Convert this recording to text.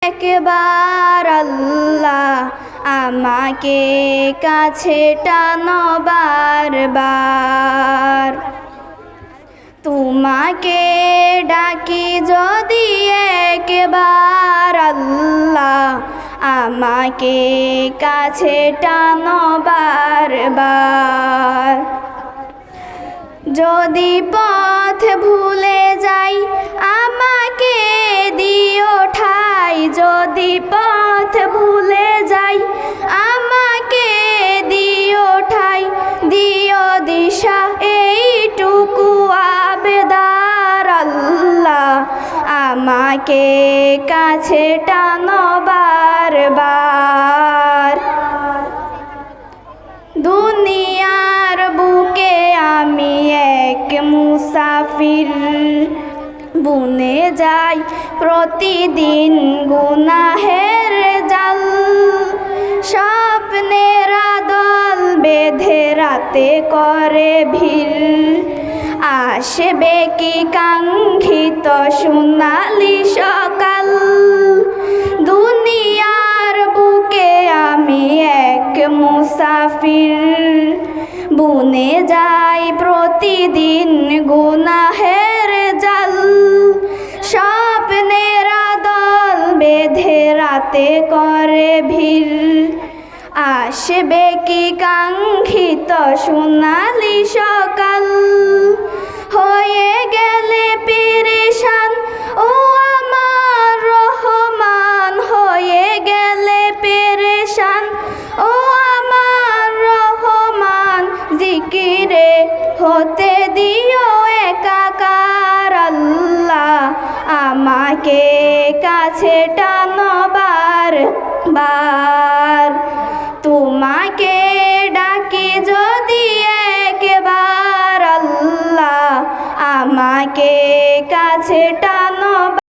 একবার আল্লাহ আমাকে কাছে টানো বারবার। তোমাকে ডাকি যদি একবার আল্লাহ আমাকে কাছে টানো বারবার। যদি পথ ভুলে যাই আমাকে দিও ঠাই। যদি পথ ভুলে যাই আমাকে দিও ঠাই। দিও দিশা এইটুকু আবেদার আল্লাহ আমাকে কাছে টানো বারবার। দুনিয়ার বুকে আমি এক মুসাফির, বুনে যাই প্রতিদিন গুনাহের জাল। স্বপ্নের দল বেঁধে রাতে করে ভিড়, আসবে কি কাঙ্ক্ষিত সোনালি সকাল। দুনিয়ার বুকে আমি এক মুসাফির, বুনে যাই প্রতিদিন গুনাহের জাল। স্বপ্নের দল বেঁধে রাতে করে ভিড়, আসবে কি কাঙ্ক্ষিত সোনালি সকাল। হয়ে গেলে পেরেশান ও আমার রহমান, হয়ে গেলে পেরেশান ও আমার রহমান। জিকিরে হতে দিও একাকার আল্লাহ আমাকে কাছে টানো বারবার। তোমাকে ডাকি যদি একবার আল্লাহ আমাকে কাছে টানো